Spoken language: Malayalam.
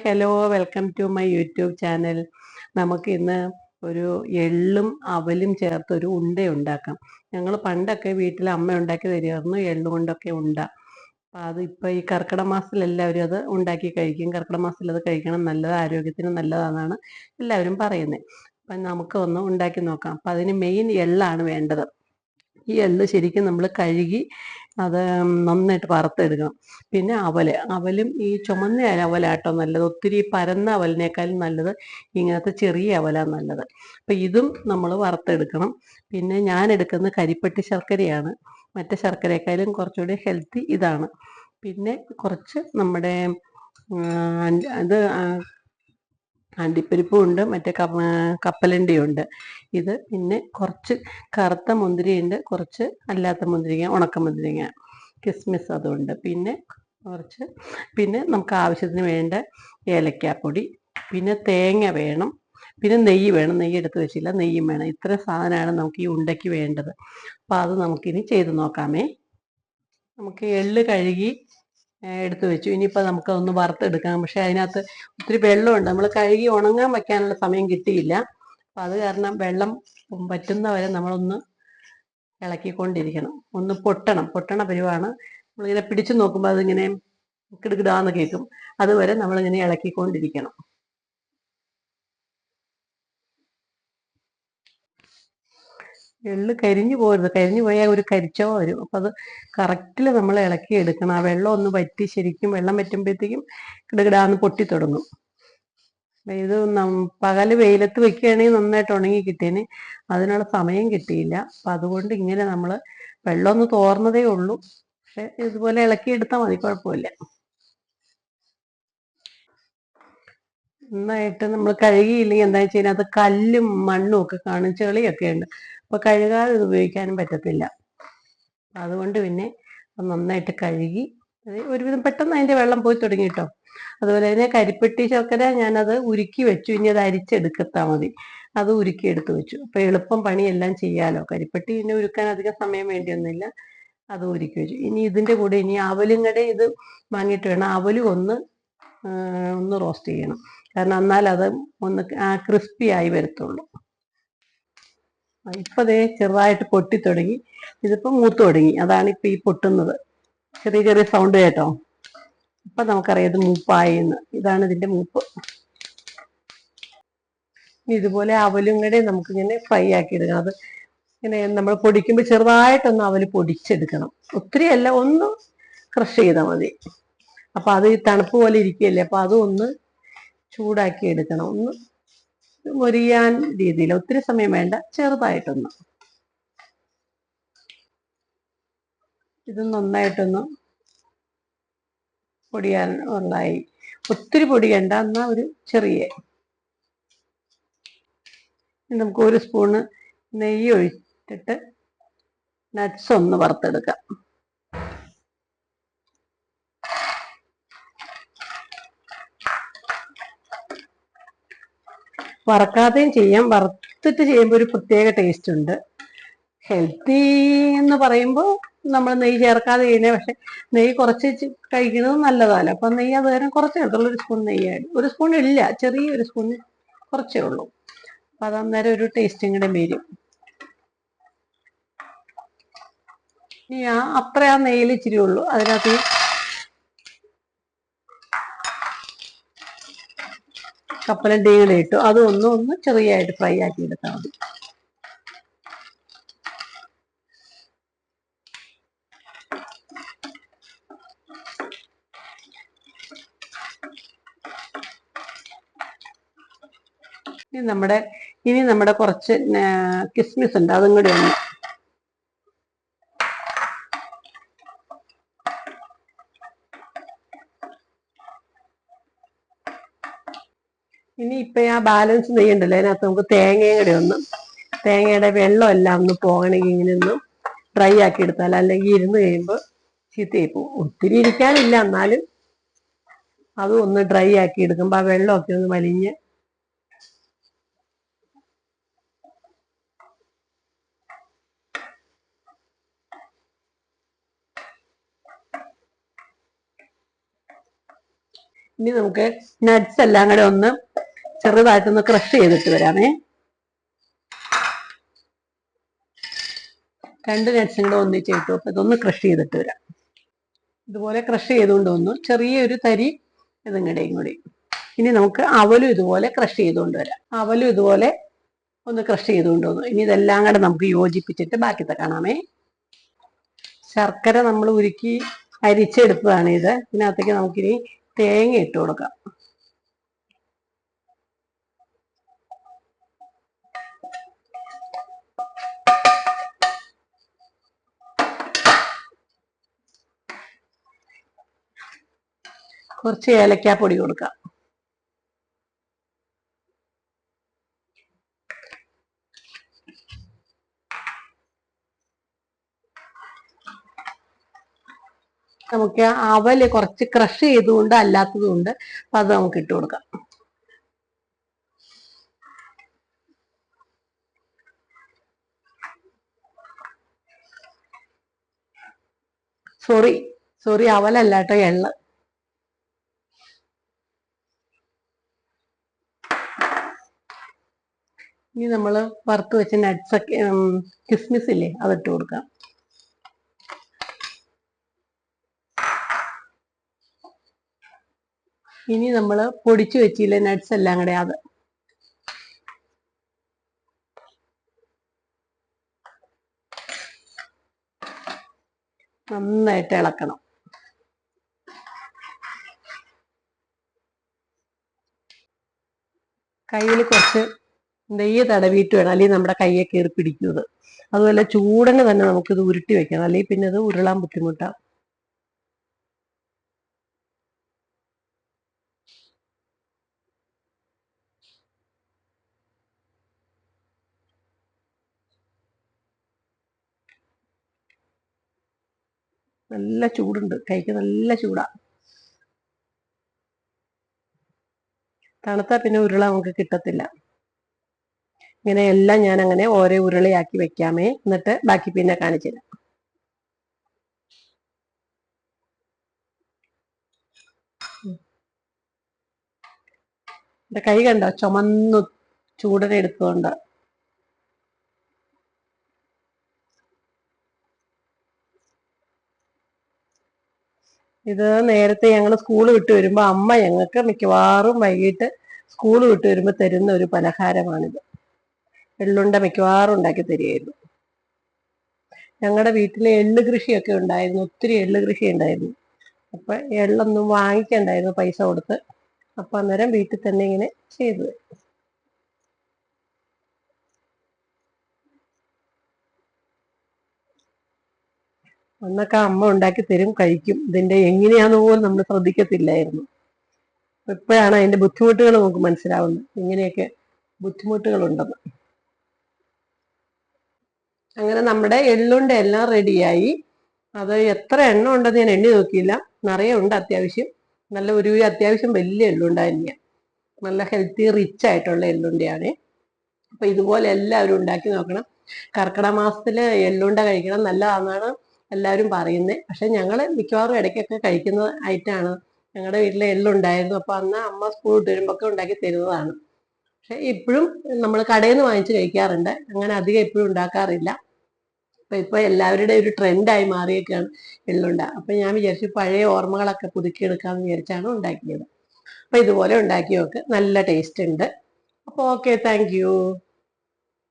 Hello, welcome to my YouTube channel. നമുക്ക് ഇന്ന് ഒരു എള്ളും അവലും ചേർത്തൊരു ഉണ്ട ഉണ്ടാക്കാം. ഞങ്ങൾ പണ്ടൊക്കെ വീട്ടിൽ അമ്മ ഉണ്ടാക്കി തരുമായിരുന്നു എള്ളുകൊണ്ടൊക്കെ ഉണ്ട. അപ്പം അത് ഇപ്പോൾ ഈ കർക്കിടക മാസത്തിൽ എല്ലാവരും അത് ഉണ്ടാക്കി കഴിക്കും. കർക്കിടക മാസത്തിൽ അത് കഴിക്കണം, നല്ലത്, ആരോഗ്യത്തിന് നല്ലതാണെന്നാണ് എല്ലാവരും പറയുന്നത്. അപ്പം നമുക്ക് ഒന്ന് ഉണ്ടാക്കി നോക്കാം. അപ്പം അതിന് മെയിൻ എള്ളാണ് വേണ്ടത്. ഈ എള്ള് ശരിക്കും നമ്മൾ കഴുകി അത് നന്നായിട്ട് വറുത്തെടുക്കണം. പിന്നെ അവലും ഈ ചുമന്ന അവലാട്ടോ നല്ലത്. ഒത്തിരി പരന്ന അവലിനേക്കാളും നല്ലത് ഇങ്ങനത്തെ ചെറിയ അവലാണ് നല്ലത്. അപ്പം ഇതും നമ്മൾ വറുത്തെടുക്കണം. പിന്നെ ഞാൻ എടുക്കുന്നത് കരിപ്പെട്ടി ശർക്കരയാണ്. മറ്റേ ശർക്കരയേക്കാളും കുറച്ചുകൂടി ഹെൽത്തി ഇതാണ്. പിന്നെ കുറച്ച് നമ്മുടെ അത് അണ്ടിപ്പരിപ്പും ഉണ്ട്, മറ്റേ കപ്പലണ്ടിയുണ്ട്. ഇത് പിന്നെ കുറച്ച് കറുത്ത മുന്തിരിയുണ്ട്, കുറച്ച് അല്ലാത്ത മുന്തിരിങ്ങ, ഉണക്ക മുന്തിരിങ്ങ, കിസ്മിസ് അതുണ്ട്. പിന്നെ നമുക്ക് ആവശ്യത്തിന് വേണ്ട ഏലക്കാപ്പൊടി, പിന്നെ തേങ്ങ വേണം, പിന്നെ നെയ്യ് വേണം. നെയ്യ് എടുത്ത് വെച്ചില്ല, നെയ്യും വേണം. ഇത്ര സാധനമാണ് നമുക്ക് ഈ ഉണ്ടയ്ക്ക് വേണ്ടത്. അപ്പം അത് നമുക്കിനി ചെയ്ത് നോക്കാമേ. നമുക്ക് എള്ള് കഴുകി എടുത്തു വെച്ചു. ഇനിയിപ്പോൾ നമുക്കതൊന്ന് വറുത്തെടുക്കാം. പക്ഷെ അതിനകത്ത് ഒത്തിരി വെള്ളമുണ്ട്. നമ്മൾ കഴുകി ഉണങ്ങാൻ വയ്ക്കാനുള്ള സമയം കിട്ടിയില്ല. അപ്പം അത് കാരണം വെള്ളം പറ്റുന്നവരെ നമ്മളൊന്ന് ഇളക്കിക്കൊണ്ടിരിക്കണം. ഒന്ന് പൊട്ടണ പരുവാണ്. നമ്മളിങ്ങനെ പിടിച്ചു നോക്കുമ്പോൾ അതിങ്ങനെ കിടുകിടാന്ന് കേൾക്കും. അതുവരെ നമ്മളിങ്ങനെ ഇളക്കിക്കൊണ്ടിരിക്കണം. എള്ള് കരിഞ്ഞു പോരുത്. കരിഞ്ഞു പോയാൽ ഒരു കരിച്ചോ വരും. അപ്പം അത് കറക്റ്റിൽ നമ്മൾ ഇളക്കി എടുക്കണം. ആ വെള്ളം ഒന്ന് വറ്റി, ശരിക്കും വെള്ളം വറ്റുമ്പോഴത്തേക്കും കിടുകിടാന്ന് പൊട്ടി തുടങ്ങും. ഇത് പകല് വെയിലത്ത് വെക്കുകയാണെങ്കിൽ നന്നായിട്ട് ഉണങ്ങി കിട്ടിയേനെ. അതിനുള്ള സമയം കിട്ടിയില്ല. അപ്പം അതുകൊണ്ട് ഇങ്ങനെ നമ്മൾ വെള്ളം ഒന്ന് തോർന്നതേ ഉള്ളൂ. പക്ഷെ ഇതുപോലെ ഇളക്കി എടുത്താൽ മതി, കുഴപ്പമില്ല. നന്നായിട്ട് നമ്മൾ കഴുകിയില്ലെങ്കിൽ എന്താ വെച്ച് കഴിഞ്ഞാൽ അത് കല്ലും മണ്ണും ഒക്കെ കാണും, ചെളിയൊക്കെ ഉണ്ട്. അപ്പോൾ കഴുകാതെ ഇത് ഉപയോഗിക്കാനും പറ്റത്തില്ല. അതുകൊണ്ട് പിന്നെ നന്നായിട്ട് കഴുകി ഒരുവിധം പെട്ടെന്ന് അതിൻ്റെ വെള്ളം പോയി തുടങ്ങി കേട്ടോ. അതുപോലെ തന്നെ കരിപ്പെട്ടി ശർക്കര ഞാനത് ഉരുക്കി വെച്ചു. ഇനി അത് അരിച്ചെടുത്താൽ മതി. അത് ഉരുക്കി എടുത്ത് വെച്ചു. അപ്പോൾ എളുപ്പം പണിയെല്ലാം ചെയ്യാമല്ലോ. കരിപ്പെട്ടി പിന്നെ ഉരുക്കാൻ അധികം സമയം വേണ്ടിയൊന്നുമില്ല. അത് ഉരുക്കി വെച്ചു. ഇനി ഇതിൻ്റെ കൂടെ ഇനി അവലും കൂടെ ഇത് വാങ്ങിയിട്ട് വേണം. അവലും ഒന്ന് റോസ്റ്റ് ചെയ്യണം. കാരണം എന്നാൽ അത് ഒന്ന് ക്രിസ്പി ആയി വരത്തുള്ളൂ. ഇപ്പം അതേ ചെറുതായിട്ട് പൊട്ടി തുടങ്ങി. ഇതിപ്പോൾ മൂത്ത് തുടങ്ങി. അതാണ് ഇപ്പം ഈ പൊട്ടുന്നത്. ചെറിയ ചെറിയ സൗണ്ട് കേട്ടോ. ഇപ്പം നമുക്കറിയാം ഇത് മൂപ്പായെന്ന്. ഇതാണ് ഇതിൻ്റെ മൂപ്പ്. ഇതുപോലെ അവലും കൂടെ നമുക്കിങ്ങനെ ഫ്രൈ ആക്കി എടുക്കണം. അത് ഇങ്ങനെ നമ്മൾ പൊടിക്കുമ്പോൾ ചെറുതായിട്ടൊന്ന് അവല് പൊടിച്ചെടുക്കണം. ഒത്തിരി അല്ല, ഒന്ന് ക്രഷ് ചെയ്താൽ മതി. അപ്പം അത് ഈ തണുപ്പ് പോലെ ഇരിക്കുകയല്ലേ. അപ്പം അതും ഒന്ന് ചൂടാക്കി എടുക്കണം. ഒന്ന് മൊരിയാൻ രീതിയിൽ, ഒത്തിരി സമയം വേണ്ട, ചെറുതായിട്ടൊന്ന്. ഇത് നന്നായിട്ടൊന്ന് പൊടിയാൻ ഉള്ളായി. ഒത്തിരി പൊടിയണ്ട, എന്നാൽ ഒരു ചെറിയ. നമുക്ക് ഒരു സ്പൂണ് നെയ്യ് ഒഴിച്ചിട്ട് നട്ട്സ് ഒന്ന് വറുത്തെടുക്കാം. വറക്കാതെയും ചെയ്യാം. വറുത്തിട്ട് ചെയ്യുമ്പോൾ ഒരു പ്രത്യേക ടേസ്റ്റ് ഉണ്ട്. ഹെൽത്തി എന്ന് പറയുമ്പോൾ നമ്മൾ നെയ്യ് ചേർക്കാതെ ചെയ്യുന്നത്. പക്ഷെ നെയ്യ് കുറച്ച് കഴിക്കുന്നത് നല്ലതല്ല. അപ്പം നെയ്യ് അത് നേരം കുറച്ചേ എടുത്തുള്ളൂ. ഒരു സ്പൂൺ നെയ്യായിട്ട്, ഒരു സ്പൂൺ ഇല്ല, ചെറിയൊരു സ്പൂൺ കുറച്ചേ ഉള്ളൂ. അപ്പം അത് അന്നേരം ഒരു ടേസ്റ്റും കൂടെ വരും. ഇനി അത്ര ആ നെയ്യിൽ ഇച്ചിരി ഉള്ളൂ. അതിനകത്ത് കപ്പലണ്ടിയും കൂടെ ഇട്ടു. അത് ഒന്ന് ചെറിയായിട്ട് ഫ്രൈ ആക്കി എടുത്താൽ മതി. ഇനി നമ്മുടെ കുറച്ച് കിസ്മിസ് ഉണ്ട്, അതും കൂടെ ഒന്ന്. ഇനി ഇപ്പം ആ ബാലൻസ് നെയ്യുണ്ടല്ലോ, അതിനകത്ത് നമുക്ക് തേങ്ങയുടെ വെള്ളം എല്ലാം ഒന്ന് പോകണമെങ്കിൽ ഇങ്ങനെ ഒന്ന് ഡ്രൈ ആക്കി എടുത്താൽ, അല്ലെങ്കിൽ ഇരുന്ന് കഴിയുമ്പോൾ ചീത്തയായി പോകും. ഒത്തിരി ഇരിക്കാനില്ല, എന്നാലും അതും ഒന്ന് ഡ്രൈ ആക്കി എടുക്കുമ്പോൾ ആ വെള്ളമൊക്കെ ഒന്ന് വലിഞ്ഞ് ഇനി നമുക്ക് നട്ട്സ് എല്ലാം കൂടെ ഒന്ന് ചെറുതായിട്ടൊന്ന് ക്രഷ് ചെയ്തിട്ട് വരാമേ. 2 നട്ട്സും കൂടെ ഒന്നിച്ചിട്ടു. അപ്പൊ ഇതൊന്ന് ക്രഷ് ചെയ്തിട്ട് വരാം. ഇതുപോലെ ക്രഷ് ചെയ്തുകൊണ്ട് വന്നു, ചെറിയൊരു തരി ഇതും കൂടി. ഇനി നമുക്ക് അവലും ഇതുപോലെ ക്രഷ് ചെയ്തുകൊണ്ട് വരാം. അവലും ഇതുപോലെ ഒന്ന് ക്രഷ് ചെയ്തുകൊണ്ട് വന്നു. ഇനി ഇതെല്ലാം കൂടെ നമുക്ക് യോജിപ്പിച്ചിട്ട് ബാക്കിത്തെ കാണാമേ. ശർക്കര നമ്മൾ ഉരുക്കി അരിച്ചെടുത്തതാണ് ഇത്. ഇതിനകത്തേക്ക് നമുക്കിനി തേങ്ങ ഇട്ട് കൊടുക്കാം. കുറച്ച് ഏലക്കാപ്പൊടി കൊടുക്കാം. നമുക്ക് അവല് കുറച്ച് ക്രഷ് ചെയ്തുകൊണ്ട് അല്ലാത്തതുകൊണ്ട് അത് നമുക്ക് ഇട്ട് കൊടുക്കാം. സോറി അവലല്ല കേട്ടോ, എള്ള്. ഇനി നമ്മൾ വറുത്ത് വെച്ച നട്ട്സ് ഒക്കെ കിസ്മിസ് ഇല്ലേ, അതിട്ട് കൊടുക്കാം. ഇനി നമ്മൾ പൊടിച്ചു വെച്ചില്ലേ നട്ട്സ് എല്ലാം കൂടെ, അത് നന്നായിട്ട് ഇളക്കണം. കയ്യിൽ കുറച്ച് നെയ്യ് തടവിയിട്ട് വേണം, അല്ലെങ്കിൽ നമ്മുടെ കയ്യെ കയറി പിടിക്കുന്നത്. അതുപോലെ ചൂടന് തന്നെ നമുക്കിത് ഉരുട്ടി വെക്കണം, അല്ലെങ്കിൽ പിന്നെ അത് ഉരുളാൻ ബുദ്ധിമുട്ടാണ്. നല്ല ചൂടുണ്ട്, കൈക്ക് നല്ല ചൂടാ. തണുത്താ പിന്നെ ഉരുള നമുക്ക് കിട്ടത്തില്ല. ഇങ്ങനെ എല്ലാം ഞാൻ അങ്ങനെ ഓരോ ഉരുളയാക്കി വെക്കാമേ, എന്നിട്ട് ബാക്കി പിന്നെ കാണിച്ചു തരാം. എന്റെ കൈ കണ്ടോ, ചുമന്നു ചൂടനെ എടുത്തുകൊണ്ട്. ഇത് നേരത്തെ ഞങ്ങൾ സ്കൂൾ വിട്ട് വരുമ്പോൾ അമ്മ ഞങ്ങൾക്ക് മിക്കവാറും വൈകിട്ട് സ്കൂൾ വിട്ട് വരുമ്പോൾ തരുന്ന ഒരു പലഹാരമാണിത്. എള്ളുണ്ട മിക്കവാറും ഉണ്ടാക്കി തരികയായിരുന്നു. ഞങ്ങളുടെ വീട്ടിലെ എള്ള് കൃഷിയൊക്കെ ഉണ്ടായിരുന്നു, ഒത്തിരി എള്ള് കൃഷി ഉണ്ടായിരുന്നു. അപ്പൊ എള്ളൊന്നും വാങ്ങിക്കണ്ടായിരുന്നു പൈസ കൊടുത്ത്. അപ്പൊ അന്നേരം വീട്ടിൽ തന്നെ ഇങ്ങനെ ചെയ്തു. അന്നൊക്കെ അമ്മ ഉണ്ടാക്കി തരും, കഴിക്കും. ഇതിന്റെ എങ്ങനെയാന്ന് പോലും നമ്മൾ ശ്രദ്ധിക്കത്തില്ലായിരുന്നു. ഇപ്പോഴാണ് അതിന്റെ ബുദ്ധിമുട്ടുകൾ നമുക്ക് മനസ്സിലാവുന്നത്, ഇങ്ങനെയൊക്കെ ബുദ്ധിമുട്ടുകളുണ്ടെന്ന്. അങ്ങനെ നമ്മുടെ എള്ളുണ്ട എല്ലാം റെഡിയായി. അത് എത്ര എണ്ണം ഉണ്ടെന്ന് ഞാൻ എണ്ണി നോക്കിയില്ല, നിറയെ ഉണ്ട് അത്യാവശ്യം. നല്ല ഒരു അത്യാവശ്യം വലിയ എള്ളുണ്ട തന്നെയാണ്, നല്ല ഹെൽത്തി റിച്ച് ആയിട്ടുള്ള എള്ളുണ്ടയാണ്. അപ്പൊ ഇതുപോലെ എല്ലാവരും ഉണ്ടാക്കി നോക്കണം. കർക്കിടക മാസത്തില് എള്ളുണ്ട കഴിക്കണം, നല്ലതാണെന്നാണ് എല്ലാവരും പറയുന്നത്. പക്ഷെ ഞങ്ങൾ മിക്കവാറും ഇടയ്ക്കൊക്കെ കഴിക്കുന്ന ഐറ്റമാണ്. ഞങ്ങളുടെ വീട്ടിലെ എള്ളുണ്ടായിരുന്നു, അപ്പൊ അന്ന് അമ്മ സ്കൂൾ വിട്ട് വരുമ്പോ ഒക്കെ ഉണ്ടാക്കി തരുന്നതാണ്. പക്ഷെ ഇപ്പോഴും നമ്മൾ കടയിൽ നിന്ന് വാങ്ങിച്ച് കഴിക്കാറുണ്ട്, അങ്ങനെ അധികം എപ്പോഴും ഉണ്ടാക്കാറില്ല. ഇപ്പൊ എല്ലാവരുടെ ഒരു ട്രെൻഡായി മാറിയൊക്കെയാണ് എള്ളുണ്ട. അപ്പൊ ഞാൻ വിചാരിച്ചു പഴയ ഓർമ്മകളൊക്കെ പുതുക്കിയെടുക്കാന്ന് വിചാരിച്ചാണ് ഉണ്ടാക്കിയത്. അപ്പൊ ഇതുപോലെ ഉണ്ടാക്കി നോക്ക്, നല്ല ടേസ്റ്റ് ഉണ്ട്. അപ്പൊ ഓക്കെ, താങ്ക് യു.